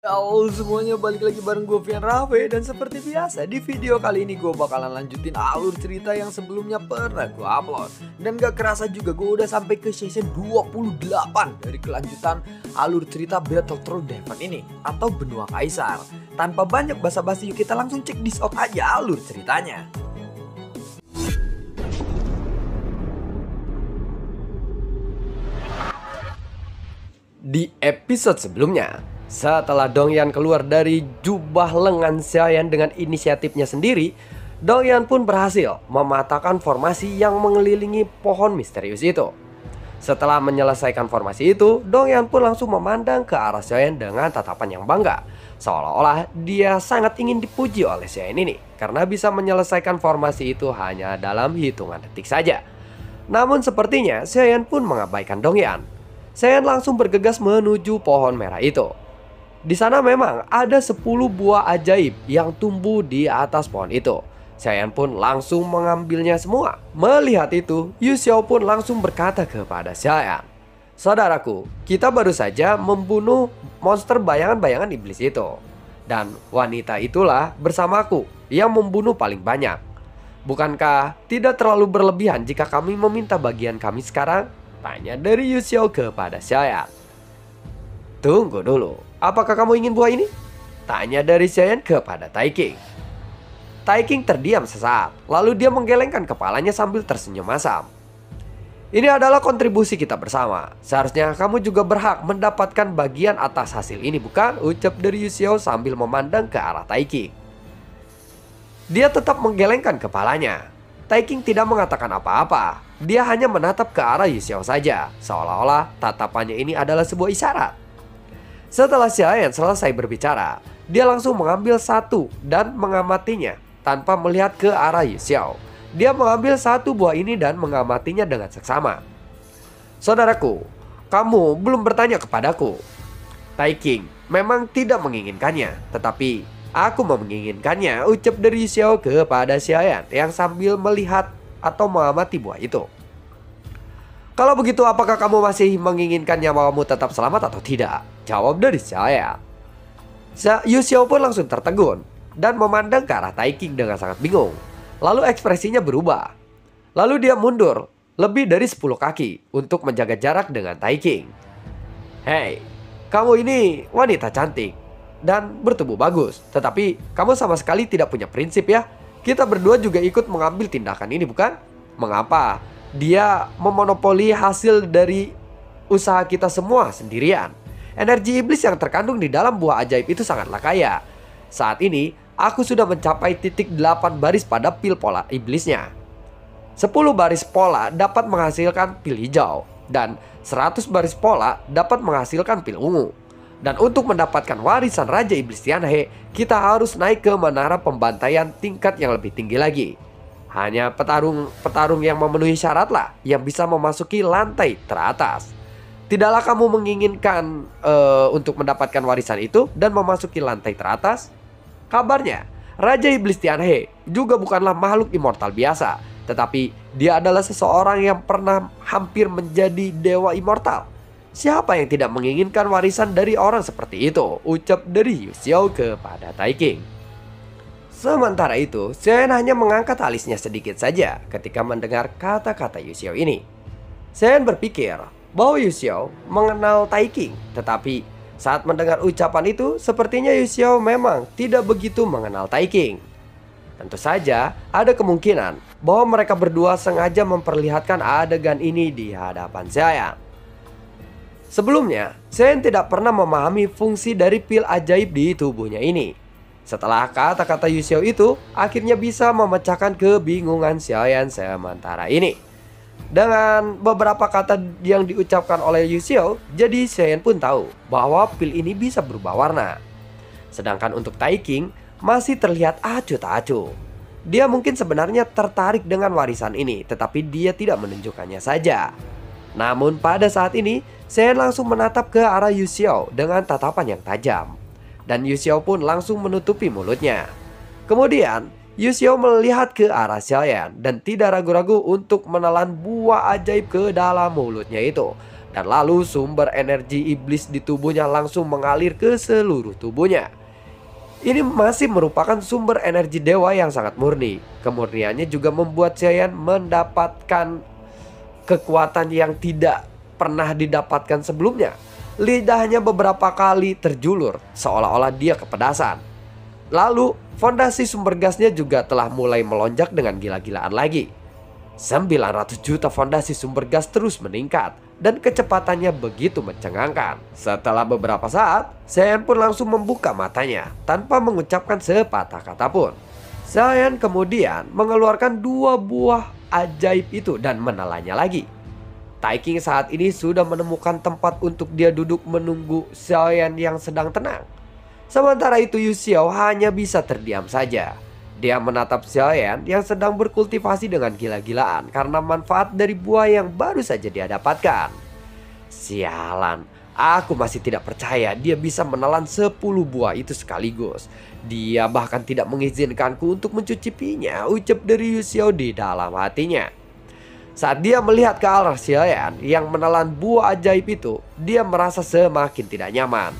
Halo semuanya, balik lagi bareng gue Vian Rafe. Dan seperti biasa di video kali ini gue bakalan lanjutin alur cerita yang sebelumnya pernah gue upload. Dan gak kerasa juga gue udah sampai ke season 28 dari kelanjutan alur cerita Battle Throne Devon ini, atau Benua Kaisar. Tanpa banyak basa-basi, yuk kita langsung cek this out aja alur ceritanya. Di episode sebelumnya, setelah Dongyan keluar dari jubah lengan Xiaoyan dengan inisiatifnya sendiri, Dongyan pun berhasil mematahkan formasi yang mengelilingi pohon misterius itu. Setelah menyelesaikan formasi itu, Dongyan pun langsung memandang ke arah Xiaoyan dengan tatapan yang bangga, seolah-olah dia sangat ingin dipuji oleh Xiaoyan ini karena bisa menyelesaikan formasi itu hanya dalam hitungan detik saja. Namun sepertinya Xiaoyan pun mengabaikan Dongyan. Xiaoyan langsung bergegas menuju pohon merah itu. Di sana memang ada 10 buah ajaib yang tumbuh di atas pohon itu. Xiaoyan pun langsung mengambilnya semua. Melihat itu, Yu Xiao pun langsung berkata kepada Xiaoyan, "Saudaraku, kita baru saja membunuh monster bayangan-bayangan iblis itu. Dan wanita itulah bersamaku yang membunuh paling banyak. Bukankah tidak terlalu berlebihan jika kami meminta bagian kami sekarang?" Tanya dari Yu Xiao kepada Xiaoyan. "Tunggu dulu, apakah kamu ingin buah ini?" Tanya dari Xiaoyan kepada Tai King. Tai King terdiam sesaat, lalu dia menggelengkan kepalanya sambil tersenyum masam. "Ini adalah kontribusi kita bersama. Seharusnya kamu juga berhak mendapatkan bagian atas hasil ini, bukan?" Ucap dari Yu Xiao sambil memandang ke arah Tai King. Dia tetap menggelengkan kepalanya. Tai King tidak mengatakan apa-apa. Dia hanya menatap ke arah Yu Xiao saja, seolah-olah tatapannya ini adalah sebuah isyarat. Setelah Xiaoyan selesai berbicara, dia langsung mengambil satu dan mengamatinya tanpa melihat ke arah Yu Xiao. Dia mengambil satu buah ini dan mengamatinya dengan seksama. "Saudaraku, kamu belum bertanya kepadaku." Tai King memang tidak menginginkannya, tetapi aku menginginkannya, ucap dari Yu Xiao kepada Xiaoyan yang sambil melihat atau mengamati buah itu. "Kalau begitu, apakah kamu masih menginginkan nyawamu tetap selamat atau tidak?" Jawab dari Xiaoyan. Yu Xiao pun langsung tertegun dan memandang ke arah Tai King dengan sangat bingung. Lalu ekspresinya berubah. Lalu dia mundur lebih dari 10 kaki untuk menjaga jarak dengan Tai King. "Hei, kamu ini wanita cantik dan bertubuh bagus, tetapi kamu sama sekali tidak punya prinsip ya. Kita berdua juga ikut mengambil tindakan ini, bukan? Mengapa dia memonopoli hasil dari usaha kita semua sendirian? Energi iblis yang terkandung di dalam buah ajaib itu sangatlah kaya. Saat ini aku sudah mencapai titik 8 baris pada pil pola iblisnya. 10 baris pola dapat menghasilkan pil hijau, dan 100 baris pola dapat menghasilkan pil ungu. Dan untuk mendapatkan warisan Raja Iblis Tianhe, kita harus naik ke menara pembantaian tingkat yang lebih tinggi lagi. Hanya petarung yang memenuhi syaratlah yang bisa memasuki lantai teratas. Tidaklah kamu menginginkan untuk mendapatkan warisan itu dan memasuki lantai teratas? Kabarnya, Raja Iblis Tianhe juga bukanlah makhluk immortal biasa, tetapi dia adalah seseorang yang pernah hampir menjadi dewa immortal. Siapa yang tidak menginginkan warisan dari orang seperti itu? Ucap dari Yu Xiao kepada Tai King. Sementara itu, Xiaoyan hanya mengangkat alisnya sedikit saja ketika mendengar kata-kata Yu Xiao ini. Xiaoyan berpikir bahwa Yu Xiao mengenal Tai King, tetapi saat mendengar ucapan itu, sepertinya Yu Xiao memang tidak begitu mengenal Tai King. Tentu saja ada kemungkinan bahwa mereka berdua sengaja memperlihatkan adegan ini di hadapan Xiaoyan. Sebelumnya, Xiaoyan tidak pernah memahami fungsi dari pil ajaib di tubuhnya ini. Setelah kata-kata Yu Xiao itu, akhirnya bisa memecahkan kebingungan Xiaoyan sementara ini. Dengan beberapa kata yang diucapkan oleh Yu Xiao, jadi Xiaoyan pun tahu bahwa pil ini bisa berubah warna. Sedangkan untuk Tai King masih terlihat acuh tak acuh. Dia mungkin sebenarnya tertarik dengan warisan ini, tetapi dia tidak menunjukkannya saja. Namun pada saat ini, Xiaoyan langsung menatap ke arah Yu Xiao dengan tatapan yang tajam. Dan Yu Xiao pun langsung menutupi mulutnya. Kemudian, Yu Xiao melihat ke arah Xiaoyan dan tidak ragu-ragu untuk menelan buah ajaib ke dalam mulutnya itu. Dan lalu sumber energi iblis di tubuhnya langsung mengalir ke seluruh tubuhnya. Ini masih merupakan sumber energi dewa yang sangat murni. Kemurniannya juga membuat Xiaoyan mendapatkan kekuatan yang tidak pernah didapatkan sebelumnya. Lidahnya beberapa kali terjulur, seolah-olah dia kepedasan. Lalu fondasi sumber gasnya juga telah mulai melonjak dengan gila-gilaan lagi. 900 juta fondasi sumber gas terus meningkat dan kecepatannya begitu mencengangkan. Setelah beberapa saat, Xiaoyan pun langsung membuka matanya tanpa mengucapkan sepatah kata pun. Xiaoyan kemudian mengeluarkan 2 buah ajaib itu dan menelannya lagi. Tai King saat ini sudah menemukan tempat untuk dia duduk menunggu Xiaoyan yang sedang tenang. Sementara itu Yu Xiao hanya bisa terdiam saja. Dia menatap Xiaoyan yang sedang berkultivasi dengan gila-gilaan karena manfaat dari buah yang baru saja dia dapatkan. Sialan, aku masih tidak percaya dia bisa menelan 10 buah itu sekaligus. Dia bahkan tidak mengizinkanku untuk mencicipinya, ucap dari Yu Xiao di dalam hatinya. Saat dia melihat ke arah Xiaoyan yang menelan buah ajaib itu, dia merasa semakin tidak nyaman.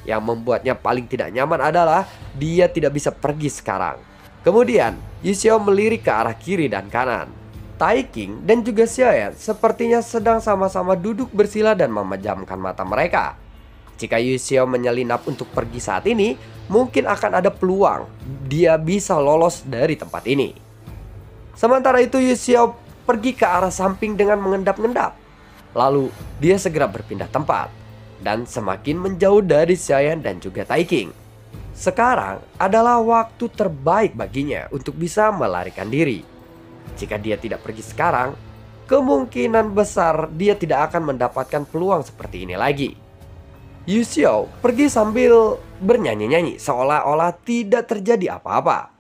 Yang membuatnya paling tidak nyaman adalah dia tidak bisa pergi sekarang. Kemudian Yu Xiao melirik ke arah kiri dan kanan. Tai King dan juga Xiaoyan sepertinya sedang sama-sama duduk bersila dan memejamkan mata mereka. Jika Yu Xiao menyelinap untuk pergi saat ini, mungkin akan ada peluang dia bisa lolos dari tempat ini. Sementara itu Yu Xiao pergi ke arah samping dengan mengendap-endap. Lalu dia segera berpindah tempat dan semakin menjauh dari Xiaoyan dan juga Tai King. Sekarang adalah waktu terbaik baginya untuk bisa melarikan diri. Jika dia tidak pergi sekarang, kemungkinan besar dia tidak akan mendapatkan peluang seperti ini lagi. Yu Xiao pergi sambil bernyanyi-nyanyi seolah-olah tidak terjadi apa-apa.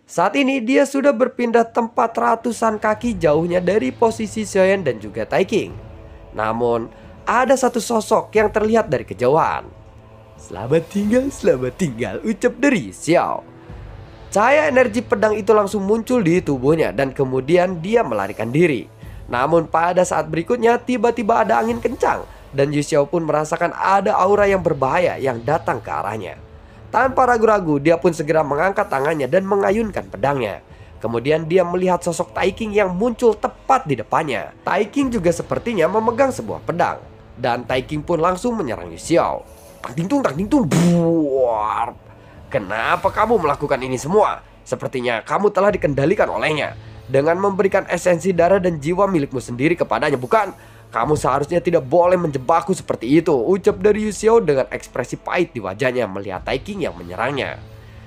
Saat ini dia sudah berpindah tempat ratusan kaki jauhnya dari posisi Xiaoyan dan juga Tai King. Namun ada satu sosok yang terlihat dari kejauhan. Selamat tinggal, ucap dari Xiao. Cahaya energi pedang itu langsung muncul di tubuhnya dan kemudian dia melarikan diri. Namun pada saat berikutnya tiba-tiba ada angin kencang dan Yu Xiao pun merasakan ada aura yang berbahaya yang datang ke arahnya. Tanpa ragu-ragu dia pun segera mengangkat tangannya dan mengayunkan pedangnya. Kemudian dia melihat sosok Tai King yang muncul tepat di depannya. Tai King juga sepertinya memegang sebuah pedang dan Tai King pun langsung menyerang Yu Xiao. Tak dingtung, buar. Kenapa kamu melakukan ini semua? Sepertinya kamu telah dikendalikan olehnya dengan memberikan esensi darah dan jiwa milikmu sendiri kepadanya, bukan? Kamu seharusnya tidak boleh menjebakku seperti itu, ucap dari Yu Xiao dengan ekspresi pahit di wajahnya melihat Tai King yang menyerangnya.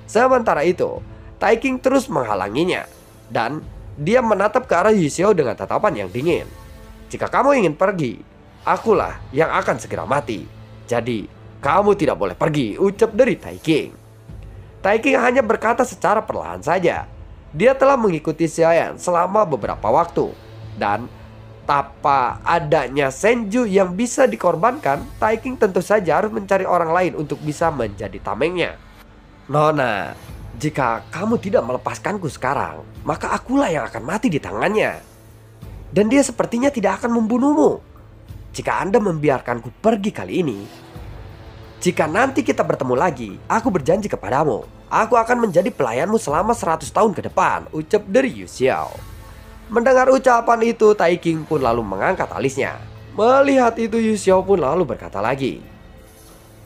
Sementara itu, Tai King terus menghalanginya dan dia menatap ke arah Yu Xiao dengan tatapan yang dingin. Jika kamu ingin pergi, akulah yang akan segera mati. Jadi kamu tidak boleh pergi, ucap dari Tai King. Tai King hanya berkata secara perlahan saja. Dia telah mengikuti Xiaoyan selama beberapa waktu. Dan tanpa adanya Senju yang bisa dikorbankan, Tai King tentu saja harus mencari orang lain untuk bisa menjadi tamengnya. Nona, jika kamu tidak melepaskanku sekarang, maka akulah yang akan mati di tangannya. Dan dia sepertinya tidak akan membunuhmu. Jika Anda membiarkanku pergi kali ini, jika nanti kita bertemu lagi, aku berjanji kepadamu, aku akan menjadi pelayanmu selama 100 tahun ke depan, ucap dari Yu Xiao. Mendengar ucapan itu, Tai King pun lalu mengangkat alisnya. Melihat itu, Yu Xiao pun lalu berkata lagi,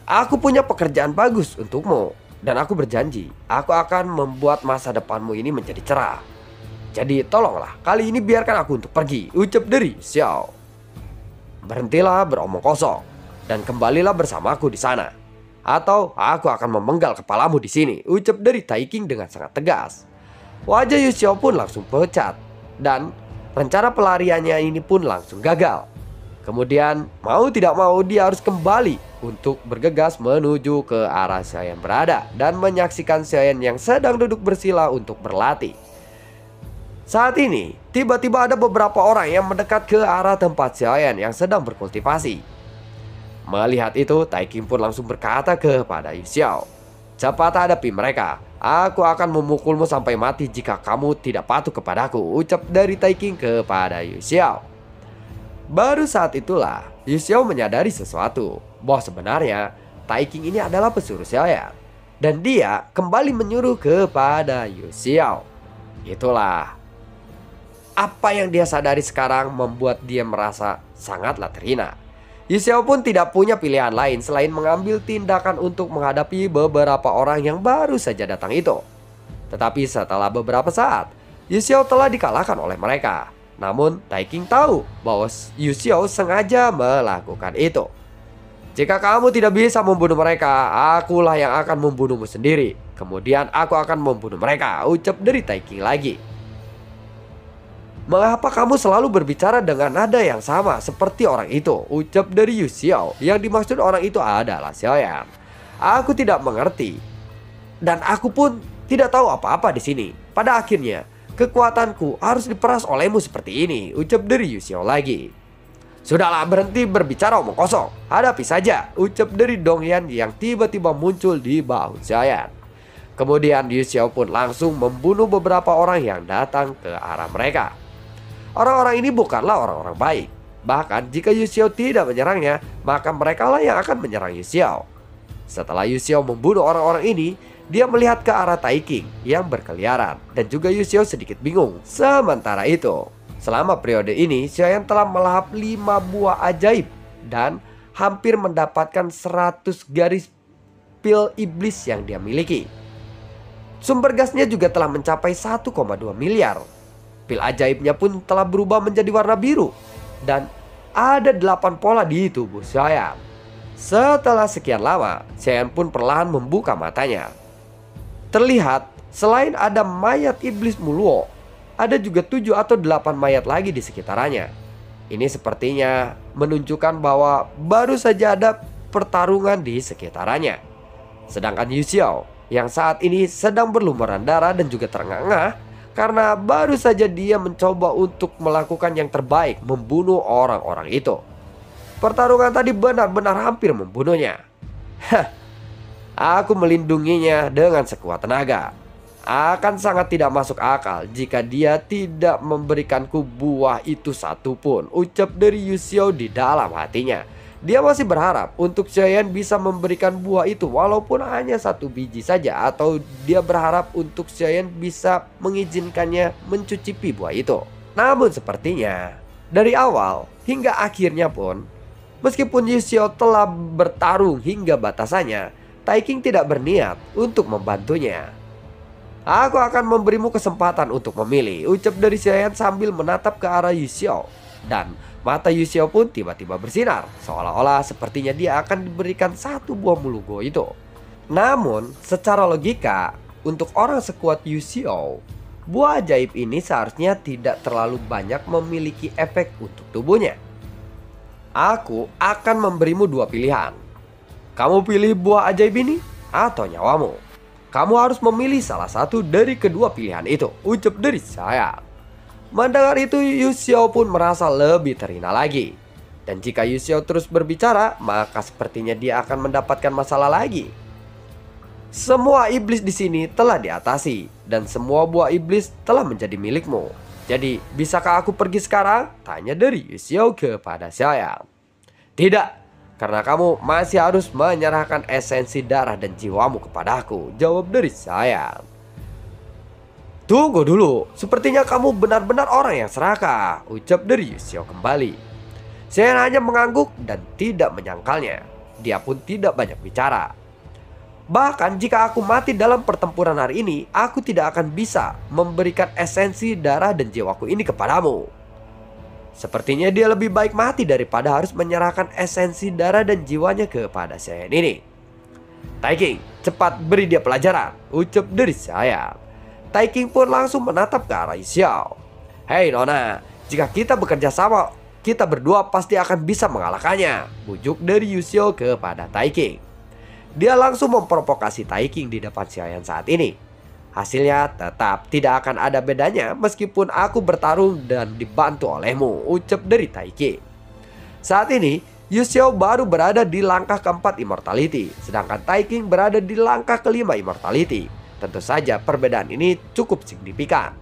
aku punya pekerjaan bagus untukmu, dan aku berjanji, aku akan membuat masa depanmu ini menjadi cerah. Jadi tolonglah, kali ini biarkan aku untuk pergi, ucap dari Yu Xiao. Berhentilah beromong kosong dan kembalilah bersamaku di sana, atau aku akan memenggal kepalamu di sini, ucap dari Tai King dengan sangat tegas. Wajah Yu Xiao pun langsung pucat dan rencana pelariannya ini pun langsung gagal. Kemudian mau tidak mau dia harus kembali untuk bergegas menuju ke arah Xiaoyan berada dan menyaksikan Xiaoyan yang sedang duduk bersila untuk berlatih. Saat ini tiba-tiba ada beberapa orang yang mendekat ke arah tempat Xiaoyan yang sedang berkultivasi. Melihat itu, Tai King pun langsung berkata kepada Yu Xiao, cepat hadapi mereka. Aku akan memukulmu sampai mati jika kamu tidak patuh kepadaku, ucap dari Tai King kepada Yu Xiao. Baru saat itulah Yu Xiao menyadari sesuatu, bahwa sebenarnya Tai King ini adalah pesuruh Xiaoyan. Dan dia kembali menyuruh kepada Yu Xiao. Itulah apa yang dia sadari sekarang membuat dia merasa sangatlah terhina. Yu Xiao pun tidak punya pilihan lain selain mengambil tindakan untuk menghadapi beberapa orang yang baru saja datang itu. Tetapi setelah beberapa saat, Yu Xiao telah dikalahkan oleh mereka. Namun Tai King tahu bahwa Yu Xiao sengaja melakukan itu. Jika kamu tidak bisa membunuh mereka, akulah yang akan membunuhmu sendiri. Kemudian aku akan membunuh mereka, ucap dari Tai King lagi. Mengapa kamu selalu berbicara dengan nada yang sama seperti orang itu? Ucap dari Yu Xiao. Yang dimaksud orang itu adalah Xiaoyan. Aku tidak mengerti. Dan aku pun tidak tahu apa-apa di sini. Pada akhirnya, kekuatanku harus diperas olehmu seperti ini. Ucap dari Yu Xiao lagi. Sudahlah, berhenti berbicara omong kosong. Hadapi saja. Ucap dari Dongyan yang tiba-tiba muncul di bahu Xiaoyan. Kemudian Yu Xiao pun langsung membunuh beberapa orang yang datang ke arah mereka. Orang-orang ini bukanlah orang-orang baik. Bahkan jika Yu Xiao tidak menyerangnya, maka merekalah yang akan menyerang Yu Xiao. Setelah Yu Xiao membunuh orang-orang ini, dia melihat ke arah Tai King yang berkeliaran. Dan juga Yu Xiao sedikit bingung. Sementara itu, selama periode ini, Xiaoyan telah melahap 5 buah ajaib. Dan hampir mendapatkan 100 garis pil iblis yang dia miliki. Sumber gasnya juga telah mencapai 1,2 miliar. Pil ajaibnya pun telah berubah menjadi warna biru. Dan ada 8 pola di tubuh Xiaoyan. Setelah sekian lama, Xiaoyan pun perlahan membuka matanya. Terlihat selain ada mayat iblis Muluo, ada juga 7 atau 8 mayat lagi di sekitarnya. Ini sepertinya menunjukkan bahwa baru saja ada pertarungan di sekitarnya. Sedangkan Yu Xiao yang saat ini sedang berlumuran darah dan juga terengah-engah karena baru saja dia mencoba untuk melakukan yang terbaik, membunuh orang-orang itu. Pertarungan tadi benar-benar hampir membunuhnya. Aku melindunginya dengan sekuat tenaga. Akan sangat tidak masuk akal jika dia tidak memberikanku buah itu satupun, ucap dari Yu Xiao di dalam hatinya. Dia masih berharap untuk Xiaoyan bisa memberikan buah itu walaupun hanya 1 biji saja. Atau dia berharap untuk Xiaoyan bisa mengizinkannya mencicipi buah itu. Namun sepertinya dari awal hingga akhirnya pun, meskipun Yu Xiao telah bertarung hingga batasannya, Tai King tidak berniat untuk membantunya. Aku akan memberimu kesempatan untuk memilih, ucap dari Xiaoyan sambil menatap ke arah Yu Xiao. Dan mata Yu Xiao pun tiba-tiba bersinar, seolah-olah sepertinya dia akan diberikan 1 buah mulugo itu. Namun secara logika, untuk orang sekuat Yu Xiao, buah ajaib ini seharusnya tidak terlalu banyak memiliki efek untuk tubuhnya. Aku akan memberimu 2 pilihan. Kamu pilih buah ajaib ini atau nyawamu. Kamu harus memilih salah satu dari kedua pilihan itu, ucap dari saya. Mendengar itu, Yu Xiao pun merasa lebih terhina lagi. Dan jika Yu Xiao terus berbicara, maka sepertinya dia akan mendapatkan masalah lagi. Semua iblis di sini telah diatasi dan semua buah iblis telah menjadi milikmu. Jadi, bisakah aku pergi sekarang? Tanya dari Yu Xiao kepada Xiaoyan. Tidak, karena kamu masih harus menyerahkan esensi darah dan jiwamu kepadaku, jawab dari Xiaoyan. Tunggu dulu, sepertinya kamu benar-benar orang yang serakah, ucap dari Yu Xiao kembali. Xiaoyan hanya mengangguk dan tidak menyangkalnya. Dia pun tidak banyak bicara. Bahkan jika aku mati dalam pertempuran hari ini, aku tidak akan bisa memberikan esensi darah dan jiwaku ini kepadamu. Sepertinya dia lebih baik mati daripada harus menyerahkan esensi darah dan jiwanya kepada Xiaoyan ini. Tai King, cepat beri dia pelajaran, ucap dari Xiaoyan. Tai King pun langsung menatap ke arah Yu Xiao. Hei Nona, jika kita bekerja sama, kita berdua pasti akan bisa mengalahkannya, bujuk dari Yu Xiao kepada Tai King. Dia langsung memprovokasi Tai King di depan Xiaoyan saat ini. Hasilnya tetap tidak akan ada bedanya meskipun aku bertarung dan dibantu olehmu, ucap dari Tai King. Saat ini Yu Xiao baru berada di langkah keempat Immortality, sedangkan Tai King berada di langkah kelima Immortality. Tentu saja perbedaan ini cukup signifikan.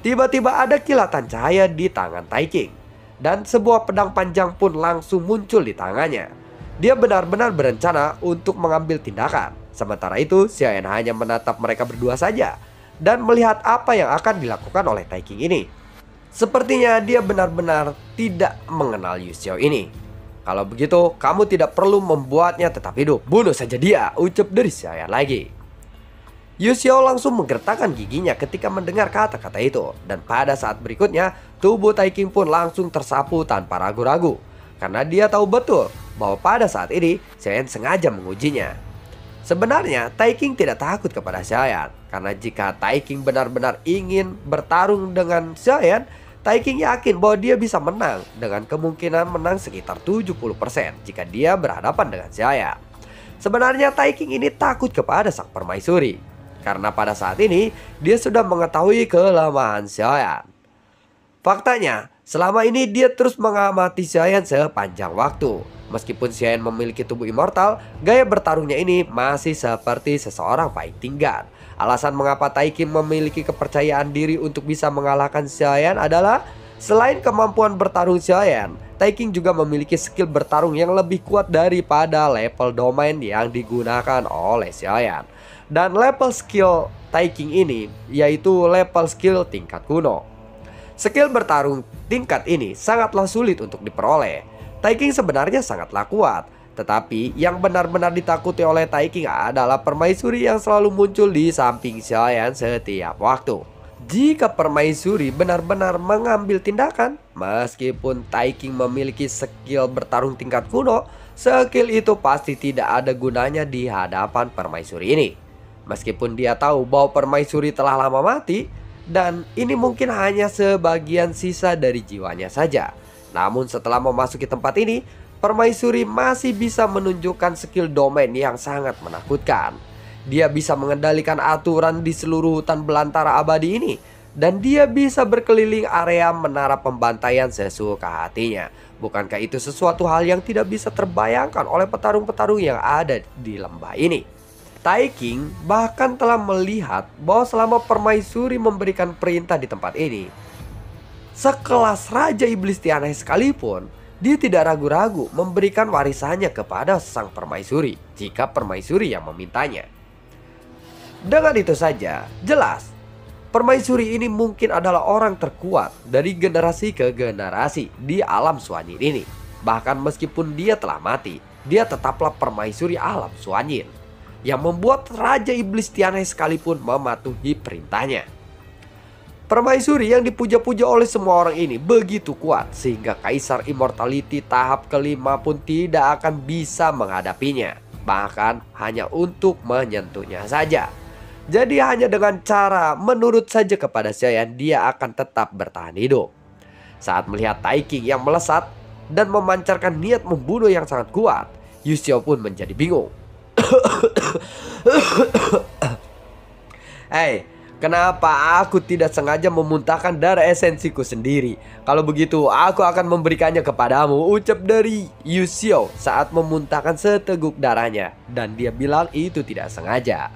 Tiba-tiba ada kilatan cahaya di tangan Tai King. dan sebuah pedang panjang pun langsung muncul di tangannya. Dia benar-benar berencana untuk mengambil tindakan. Sementara itu, Xiaoyan hanya menatap mereka berdua saja dan melihat apa yang akan dilakukan oleh Tai King ini. Sepertinya dia benar-benar tidak mengenal Yu Xiao ini. Kalau begitu, kamu tidak perlu membuatnya tetap hidup. Bunuh saja dia, ucap dari Xiaoyan lagi. Yu Xiao langsung menggertakkan giginya ketika mendengar kata-kata itu. Dan pada saat berikutnya, tubuh Tai King pun langsung tersapu tanpa ragu-ragu. Karena dia tahu betul bahwa pada saat ini, Xiaoyan sengaja mengujinya. Sebenarnya, Tai King tidak takut kepada Xiaoyan. Karena jika Tai King benar-benar ingin bertarung dengan Xiaoyan, Tai King yakin bahwa dia bisa menang dengan kemungkinan menang sekitar 70% jika dia berhadapan dengan Xiaoyan. Sebenarnya Tai King ini takut kepada sang permaisuri. Karena pada saat ini, dia sudah mengetahui kelemahan Xiaoyan. Faktanya, selama ini dia terus mengamati Xiaoyan sepanjang waktu. Meskipun Xiaoyan memiliki tubuh immortal, gaya bertarungnya ini masih seperti seseorang fighting god. Alasan mengapa Tai King memiliki kepercayaan diri untuk bisa mengalahkan Xiaoyan adalah selain kemampuan bertarung Xiaoyan, Tai King juga memiliki skill bertarung yang lebih kuat daripada level domain yang digunakan oleh Xiaoyan. Dan level skill Tai King ini yaitu level skill tingkat kuno. Skill bertarung tingkat ini sangatlah sulit untuk diperoleh. Tai King sebenarnya sangatlah kuat, tetapi yang benar-benar ditakuti oleh Tai King adalah permaisuri yang selalu muncul di samping Xiaoyan setiap waktu. Jika permaisuri benar-benar mengambil tindakan, meskipun Tai King memiliki skill bertarung tingkat kuno, skill itu pasti tidak ada gunanya di hadapan permaisuri ini. Meskipun dia tahu bahwa permaisuri telah lama mati, dan ini mungkin hanya sebagian sisa dari jiwanya saja. Namun setelah memasuki tempat ini, permaisuri masih bisa menunjukkan skill domain yang sangat menakutkan. Dia bisa mengendalikan aturan di seluruh hutan belantara abadi ini. Dan dia bisa berkeliling area menara pembantaian sesuka hatinya. Bukankah itu sesuatu hal yang tidak bisa terbayangkan oleh petarung-petarung yang ada di lembah ini? Tai King bahkan telah melihat bahwa selama permaisuri memberikan perintah di tempat ini, sekelas Raja Iblis Tianai sekalipun, dia tidak ragu-ragu memberikan warisannya kepada sang permaisuri jika permaisuri yang memintanya. Dengan itu saja, jelas permaisuri ini mungkin adalah orang terkuat dari generasi ke generasi di alam Suanyin ini. Bahkan meskipun dia telah mati, dia tetaplah permaisuri alam Suanyin yang membuat Raja Iblis Tianai sekalipun mematuhi perintahnya. Permaisuri yang dipuja-puja oleh semua orang ini begitu kuat sehingga Kaisar Immortality tahap kelima pun tidak akan bisa menghadapinya, bahkan hanya untuk menyentuhnya saja. Jadi hanya dengan cara menurut saja kepada Xiaoyan, dia akan tetap bertahan hidup. Saat melihat Tai King yang melesat dan memancarkan niat membunuh yang sangat kuat, Yu Xiao pun menjadi bingung. Hei, kenapa aku tidak sengaja memuntahkan darah esensiku sendiri? Kalau begitu, aku akan memberikannya kepadamu, ucap dari Yu Xiao saat memuntahkan seteguk darahnya. Dan dia bilang itu tidak sengaja.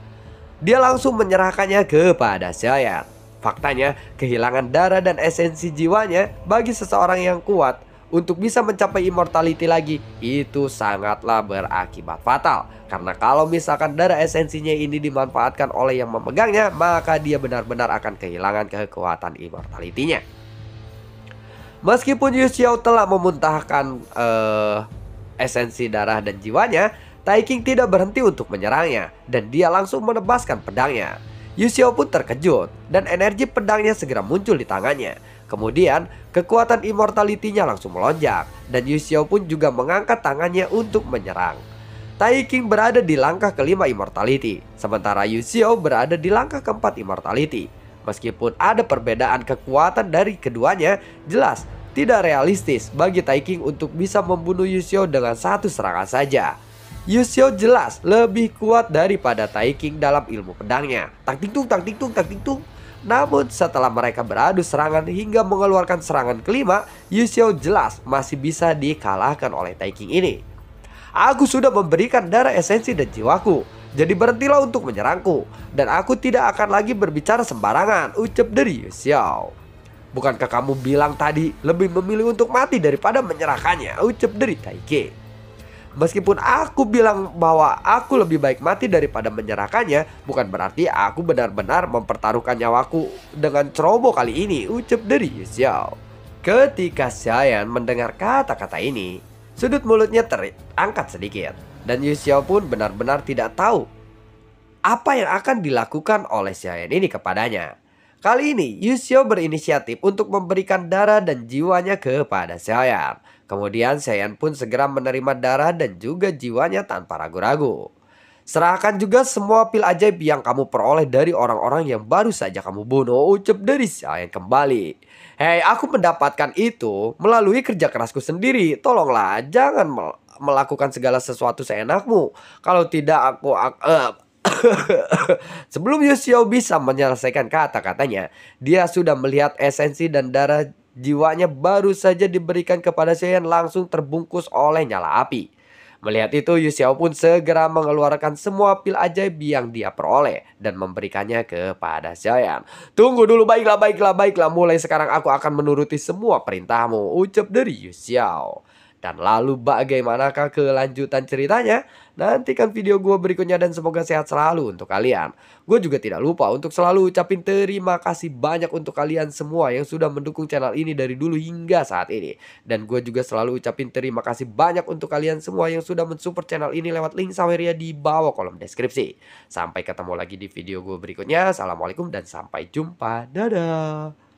Dia langsung menyerahkannya kepada Xiaoyan. Faktanya, kehilangan darah dan esensi jiwanya bagi seseorang yang kuat untuk bisa mencapai immortality lagi, itu sangatlah berakibat fatal. Karena kalau misalkan darah esensinya ini dimanfaatkan oleh yang memegangnya, maka dia benar-benar akan kehilangan kekuatan immortality-nya. Meskipun Yu Xiao telah memuntahkan esensi darah dan jiwanya, Tai King tidak berhenti untuk menyerangnya, dan dia langsung menebaskan pedangnya. Yu Xiao pun terkejut, dan energi pedangnya segera muncul di tangannya. Kemudian kekuatan immortality-nya langsung melonjak, dan Yu Xiao pun juga mengangkat tangannya untuk menyerang. Tai King berada di langkah kelima immortality, sementara Yu Xiao berada di langkah keempat immortality. Meskipun ada perbedaan kekuatan dari keduanya, jelas tidak realistis bagi Tai King untuk bisa membunuh Yu Xiao dengan satu serangan saja. Yu Xiao jelas lebih kuat daripada Tai King dalam ilmu pedangnya. Tak ting tung, tak ting tung, tak ting tung. Namun setelah mereka beradu serangan hingga mengeluarkan serangan kelima, Yu Xiao jelas masih bisa dikalahkan oleh Tai King ini. Aku sudah memberikan darah esensi dan jiwaku, jadi berhentilah untuk menyerangku, dan aku tidak akan lagi berbicara sembarangan, ucap dari Yu Xiao. Bukankah kamu bilang tadi lebih memilih untuk mati daripada menyerahkannya? Ucap dari Taike. Meskipun aku bilang bahwa aku lebih baik mati daripada menyerahkannya, bukan berarti aku benar-benar mempertaruhkan nyawaku dengan ceroboh kali ini, ucap dari Yu Xiao. Ketika Xiaoyan mendengar kata-kata ini, sudut mulutnya terangkat sedikit. Dan Yu Xiao pun benar-benar tidak tahu apa yang akan dilakukan oleh Xiaoyan ini kepadanya. Kali ini, Yu Xiao berinisiatif untuk memberikan darah dan jiwanya kepada Xiaoyan. Kemudian Xiaoyan pun segera menerima darah dan juga jiwanya tanpa ragu-ragu. Serahkan juga semua pil ajaib yang kamu peroleh dari orang-orang yang baru saja kamu bunuh, ucap dari Xiaoyan kembali. Hei, aku mendapatkan itu melalui kerja kerasku sendiri. Tolonglah, jangan melakukan segala sesuatu seenakmu. Kalau tidak Sebelum Yu Xiao bisa menyelesaikan kata-katanya, dia sudah melihat esensi dan darah jiwanya baru saja diberikan kepada Xiaoyan langsung terbungkus oleh nyala api. Melihat itu, Yu Xiao pun segera mengeluarkan semua pil ajaib yang dia peroleh dan memberikannya kepada Xiaoyan. Tunggu dulu, baiklah. Mulai sekarang aku akan menuruti semua perintahmu, ucap dari Yu Xiao. Dan lalu bagaimanakah kelanjutan ceritanya? Nantikan video gue berikutnya dan semoga sehat selalu untuk kalian. Gue juga tidak lupa untuk selalu ucapin terima kasih banyak untuk kalian semua yang sudah mendukung channel ini dari dulu hingga saat ini. Dan gue juga selalu ucapin terima kasih banyak untuk kalian semua yang sudah mensupport channel ini lewat link Saweria di bawah kolom deskripsi. Sampai ketemu lagi di video gue berikutnya. Assalamualaikum dan sampai jumpa. Dadah.